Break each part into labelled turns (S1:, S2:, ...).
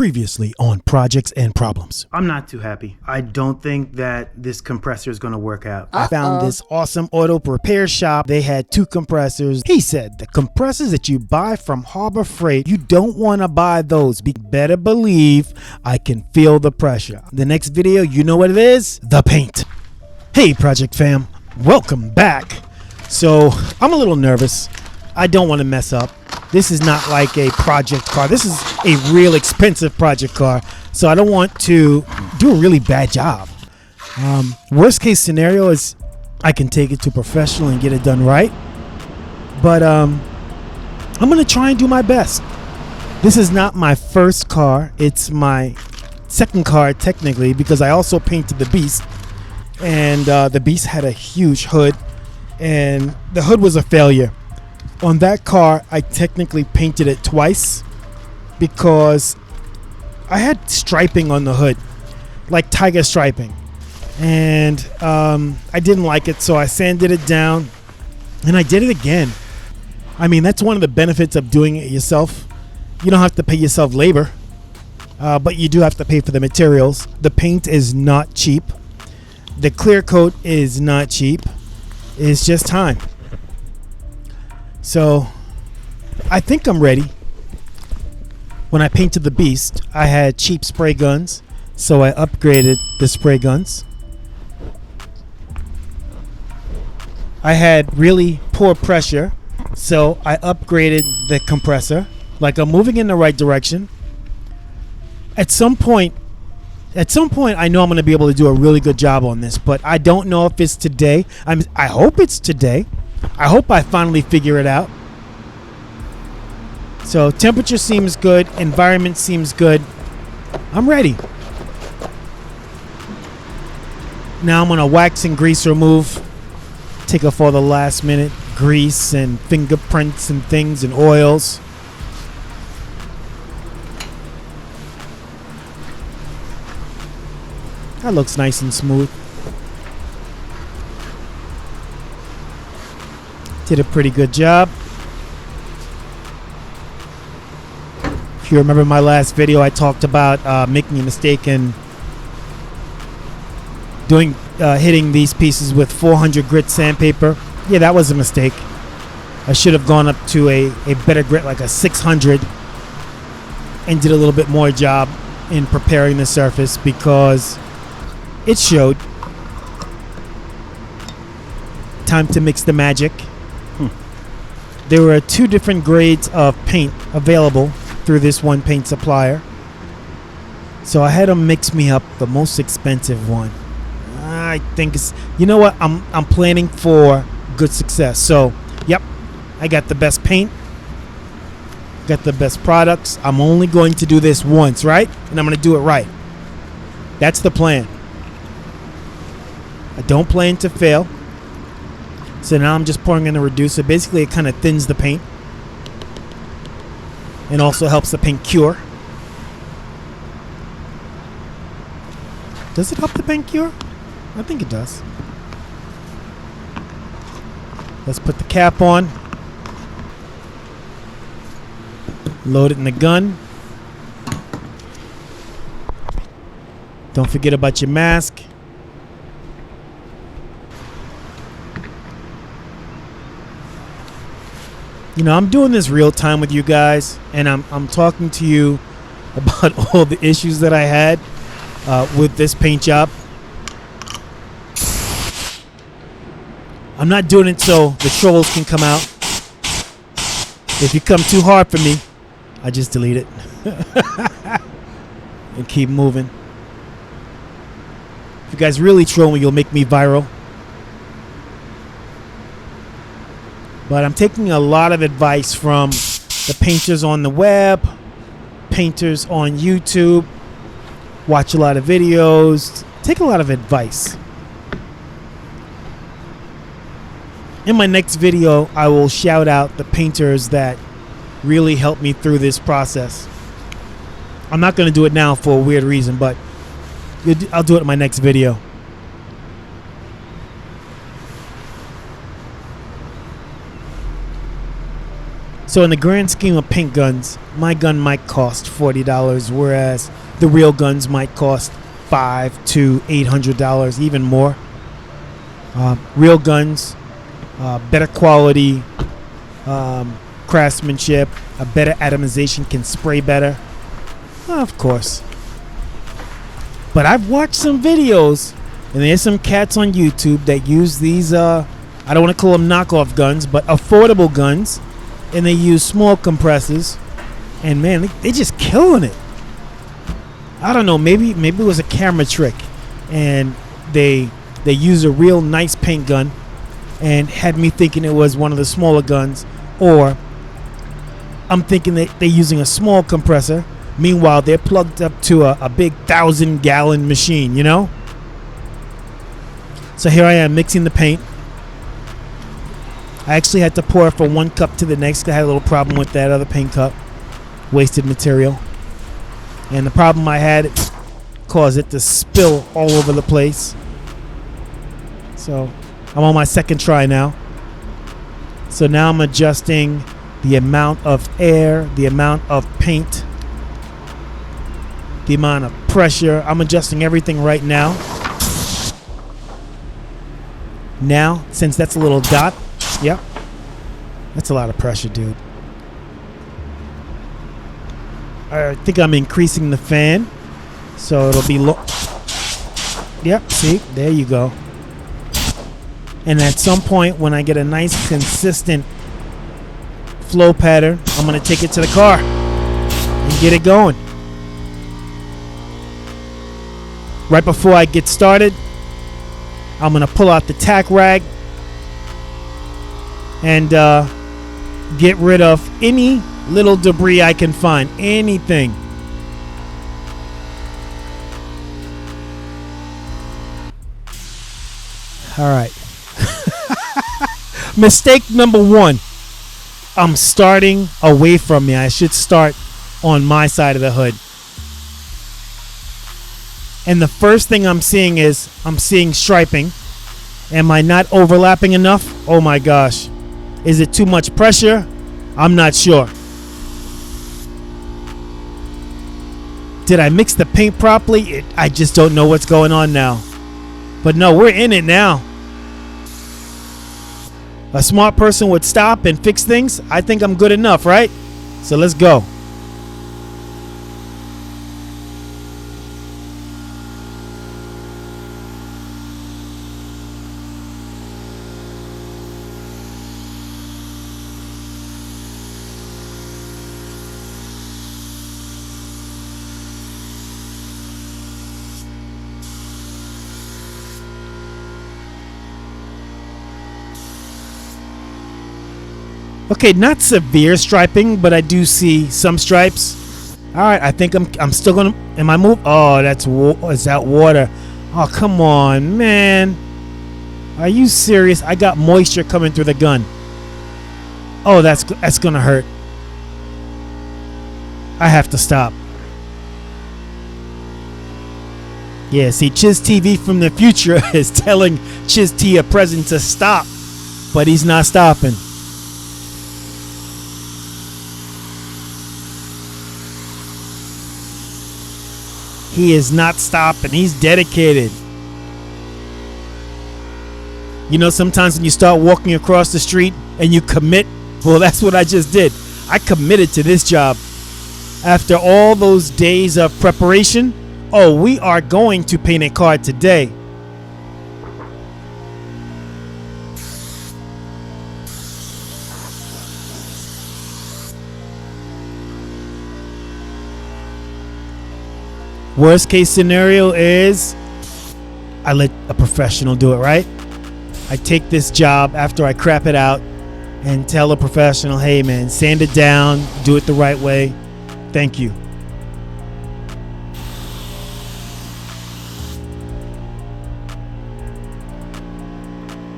S1: Previously on Projects and Problems.
S2: I'm not too happy. I don't think that this compressor is going to work out.
S1: I found this awesome auto repair shop. They had two compressors. He said the compressors that you buy from Harbor Freight, you don't want to buy those. Better believe I can feel the pressure. The next video, you know what it is? The paint. Hey Project fam, welcome back. So I'm a little nervous. I don't want to mess up. This is not like a project car. This is a real expensive project car. So I don't want to do a really bad job. Worst case scenario is I can take it to professional and get it done right. But I'm going to try and do my best. This is not my first car. It's my second car technically, because I also painted the Beast. And the Beast had a huge hood. And the hood was a failure. On that car, I technically painted it twice because I had striping on the hood, like tiger striping. And I didn't like it, so I sanded it down and I did it again. I mean, that's one of the benefits of doing it yourself. You don't have to pay yourself labor, but you do have to pay for the materials. The paint is not cheap. The clear coat is not cheap. It's just time. So I think I'm ready. When I painted the Beast, I had cheap spray guns, so I upgraded the spray guns. I had really poor pressure, so I upgraded the compressor. Like, I'm moving in the right direction. At some point I know I'm going to be able to do a really good job on this, but I don't know if it's today. I hope it's today. I hope I finally figure it out. So temperature seems good. Environment seems good. I'm ready. Now I'm going to wax and grease remove. Take off all the last minute grease and fingerprints and things and oils. That looks nice and smooth. Did a pretty good job. If you remember my last video, I talked about making a mistake and hitting these pieces with 400 grit sandpaper. Yeah, that was a mistake. I should have gone up to a better grit, like a 600, and did a little bit more job in preparing the surface because it showed. Time to mix the magic. There were two different grades of paint available through this one paint supplier. So I had them mix me up the most expensive one. I think it's, you know what, I'm planning for good success. So, yep, I got the best paint. Got the best products. I'm only going to do this once, right? And I'm going to do it right. That's the plan. I don't plan to fail. So now I'm just pouring in a reducer. Basically, it kind of thins the paint and also helps the paint cure. Does it help the paint cure? I think it does. Let's put the cap on. Load it in the gun. Don't forget about your mask. You know, I'm doing this real time with you guys, and I'm talking to you about all the issues that I had with this paint job. I'm not doing it so the trolls can come out. If you come too hard for me, I just delete it and keep moving. If you guys really troll me, you'll make me viral. But I'm taking a lot of advice from the painters on the web, painters on YouTube, watch a lot of videos, take a lot of advice. In my next video, I will shout out the painters that really helped me through this process. I'm not going to do it now for a weird reason, but I'll do it in my next video. So in the grand scheme of paint guns, my gun might cost $40, whereas the real guns might cost $500 to $800, even more. Real guns, better quality, craftsmanship, a better atomization, can spray better. Of course. But I've watched some videos, and there's some cats on YouTube that use these, I don't want to call them knockoff guns, but affordable guns, and they use small compressors, and man, they're just killing it. I don't know, maybe it was a camera trick, and they use a real nice paint gun and had me thinking it was one of the smaller guns, or I'm thinking that they're using a small compressor. Meanwhile, they're plugged up to a big 1,000-gallon machine, you know? So here I am mixing the paint. I actually had to pour it from one cup to the next. I had a little problem with that other paint cup. Wasted material. And the problem I had caused it to spill all over the place. So I'm on my second try now. So now I'm adjusting the amount of air, the amount of paint, the amount of pressure. I'm adjusting everything right now. Now, since that's a little dot, yep, that's a lot of pressure, dude. I think I'm increasing the fan, so it'll be low. Yep, see, there you go. And at some point, when I get a nice, consistent flow pattern, I'm going to take it to the car and get it going. Right before I get started, I'm going to pull out the tack rag and get rid of any little debris I can find. Anything. All right. Mistake number one. I'm starting away from me. I should start on my side of the hood. And the first thing I'm seeing is I'm seeing striping. Am I not overlapping enough? Oh my gosh. Is it too much pressure? I'm not sure. Did I mix the paint properly? I just don't know what's going on now. But no, we're in it now. A smart person would stop and fix things. I think I'm good enough, right? So let's go. Okay, not severe striping, but I do see some stripes. All right, I think I'm still gonna. Am I move? Oh, is that water? Oh, come on, man. Are you serious? I got moisture coming through the gun. Oh, that's gonna hurt. I have to stop. Yeah, see, Chiz TV from the future is telling Chiz T a present to stop, but he's not stopping. He is not stopping. He's dedicated. You know, sometimes when you start walking across the street and you commit, well, that's what I just did. I committed to this job. After all those days of preparation, oh, we are going to paint a car today. Worst case scenario is I let a professional do it, right? I take this job after I crap it out and tell a professional, hey man, sand it down, do it the right way. Thank you.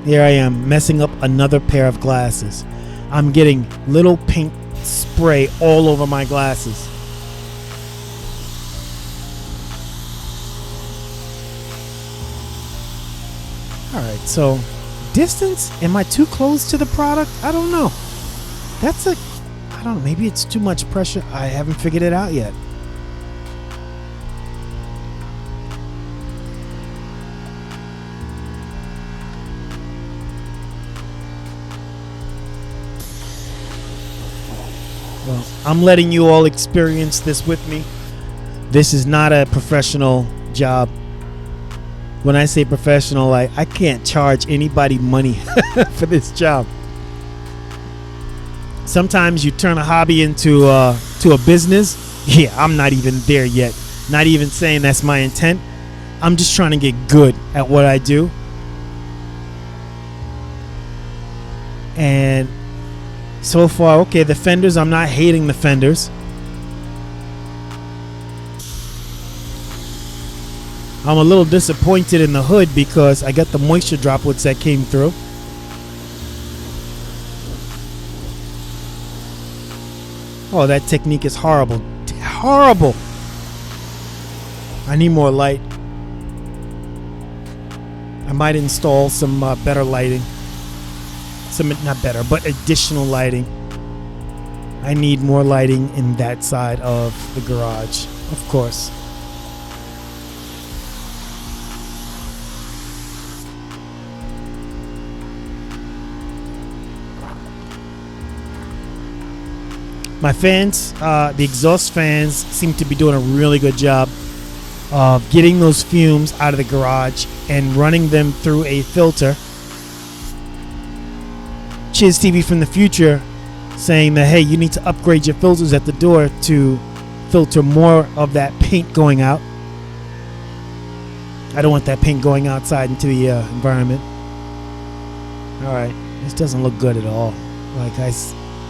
S1: Here I am messing up another pair of glasses. I'm getting little paint spray all over my glasses. Alright, so distance, am I too close to the product? I don't know. That's a I don't know, maybe it's too much pressure. I haven't figured it out yet. Well, I'm letting you all experience this with me. This is not a professional job. When I say professional, I can't charge anybody money for this job. Sometimes you turn a hobby into to a business. Yeah, I'm not even there yet. Not even saying that's my intent. I'm just trying to get good at what I do. And so far, okay, the fenders, I'm not hating the fenders. I'm a little disappointed in the hood because I got the moisture droplets that came through. Oh, that technique is horrible. Horrible. I need more light. I might install some better lighting. Some, not better, but additional lighting. I need more lighting in that side of the garage, of course. My fans, the exhaust fans, seem to be doing a really good job of getting those fumes out of the garage and running them through a filter. Chiz TV from the future saying that, hey, you need to upgrade your filters at the door to filter more of that paint going out. I don't want that paint going outside into the environment. All right, this doesn't look good at all.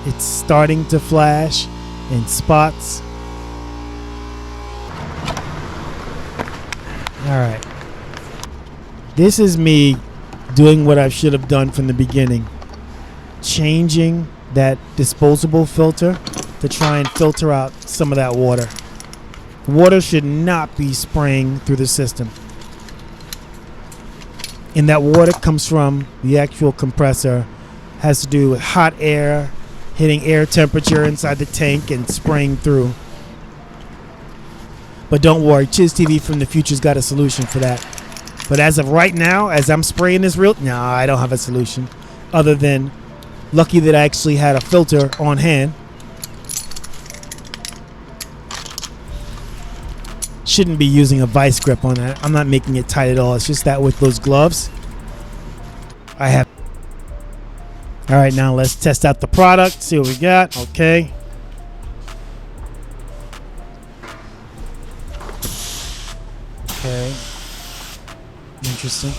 S1: It's starting to flash in spots. All right. This is me doing what I should have done from the beginning. Changing that disposable filter to try and filter out some of that water. Water should not be spraying through the system. And that water comes from the actual compressor. Has to do with hot air hitting air temperature inside the tank and spraying through. But don't worry, Chiz TV from the future's got a solution for that. But as of right now, as I'm spraying this no, I don't have a solution. Other than lucky that I actually had a filter on hand. Shouldn't be using a vice grip on that. I'm not making it tight at all. It's just that with those gloves, I have. All right, now let's test out the product. See what we got. Okay. Okay. Interesting.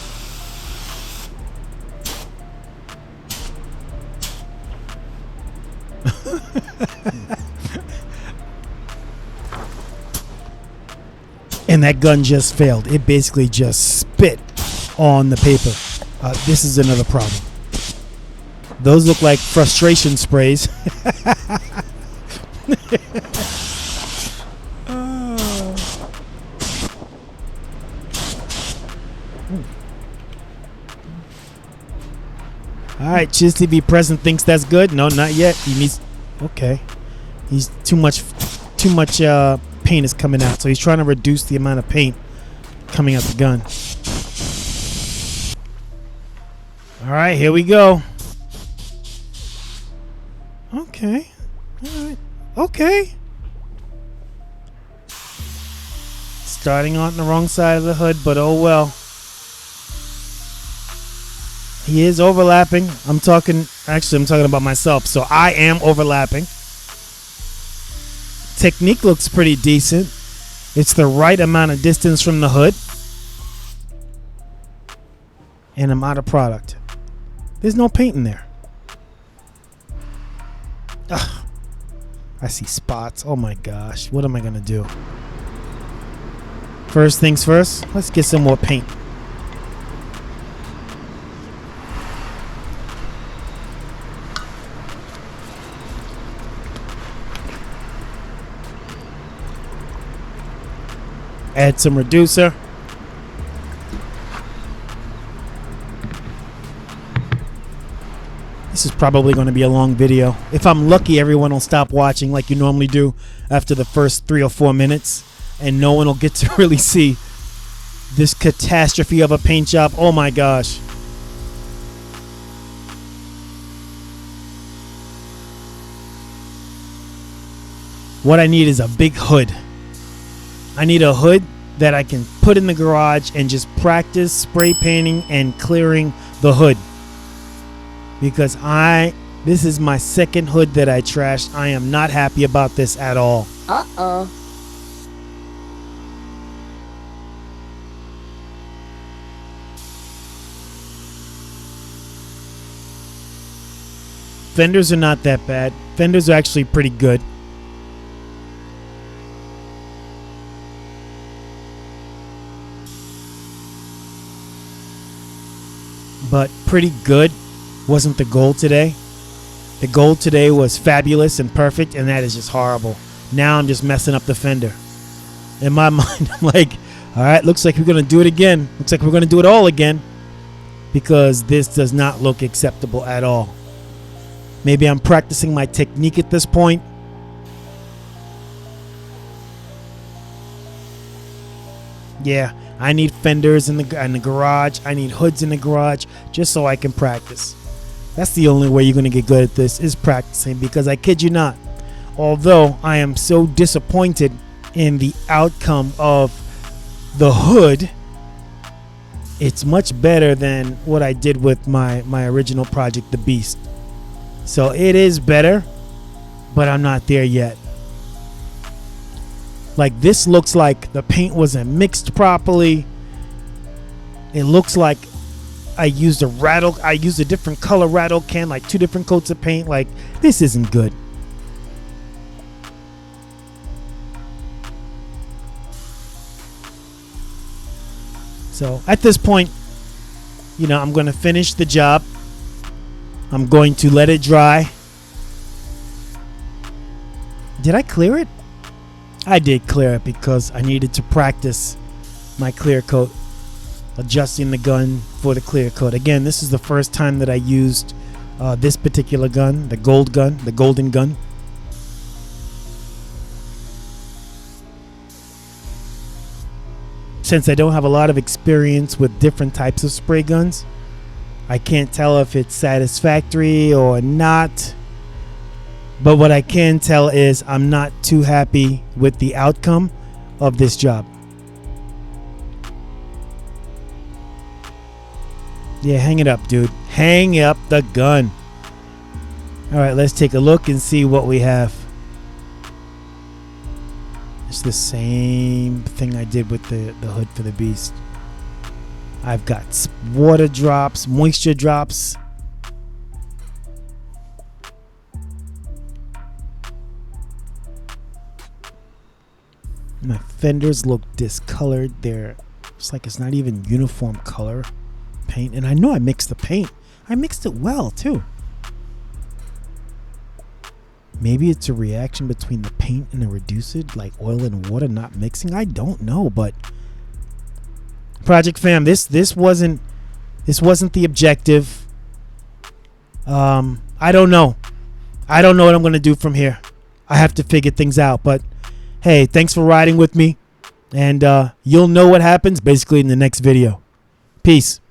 S1: And that gun just failed. It basically just spit on the paper. This is another problem. Those look like frustration sprays. All right, Chiz TV present thinks that's good. No, not yet. He needs. Okay, he's too much paint is coming out, so he's trying to reduce the amount of paint coming out the gun. All right, here we go. Okay. All right. Okay. Starting on the wrong side of the hood, but oh well. He is overlapping. I'm talking about myself, so I am overlapping. Technique looks pretty decent. It's the right amount of distance from the hood. And I'm out of product. There's no paint in there. Ugh. I see spots. Oh my gosh. What am I going to do? First things first, let's get some more paint. Add some reducer. This This is probably going to be a long video. If I'm lucky, everyone will stop watching like you normally do after the first 3 or 4 minutes, and no one will get to really see this catastrophe of a paint job. Oh my gosh. What I need is a big hood. I need a hood that I can put in the garage and just practice spray painting and clearing the hood. Because this is my second hood that I trashed. I am not happy about this at all.
S3: Uh-oh.
S1: Fenders are not that bad. Fenders are actually pretty good. But pretty good wasn't the goal today. The goal today was fabulous and perfect, and that is just horrible. Now I'm just messing up the fender. In my mind, I'm like, all right, looks like we're going to do it again. Looks like we're going to do it all again, because this does not look acceptable at all. Maybe I'm practicing my technique at this point. Yeah, I need fenders in the garage. I need hoods in the garage just so I can practice. That's the only way you're going to get good at this, is practicing, because I kid you not, although I am so disappointed in the outcome of the hood, it's much better than what I did with my original project, the Beast. So it is better, but I'm not there yet. Like, this looks like the paint wasn't mixed properly. It looks like I used a different color rattle can, like 2 different coats of paint. Like, this isn't good. So at this point, you know, I'm going to finish the job. I'm going to let it dry. Did I clear it? I did clear it because I needed to practice my clear coat, adjusting the gun for the clear coat. Again, this is the first time that I used this particular gun, the golden gun. Since I don't have a lot of experience with different types of spray guns, I can't tell if it's satisfactory or not. But what I can tell is I'm not too happy with the outcome of this job. Yeah, hang it up, dude. Hang up the gun. All right, let's take a look and see what we have. It's the same thing I did with the hood for the Beast. I've got water drops, moisture drops. My fenders look discolored. It's like it's not even uniform color paint. And I know I mixed the paint. I mixed it well too. Maybe it's a reaction between the paint and the reduced, like oil and water not mixing. I don't know, but Project Fam, this wasn't the objective. I don't know. I don't know what I'm gonna do from here. I have to figure things out. But hey, thanks for riding with me, and you'll know what happens basically in the next video. Peace.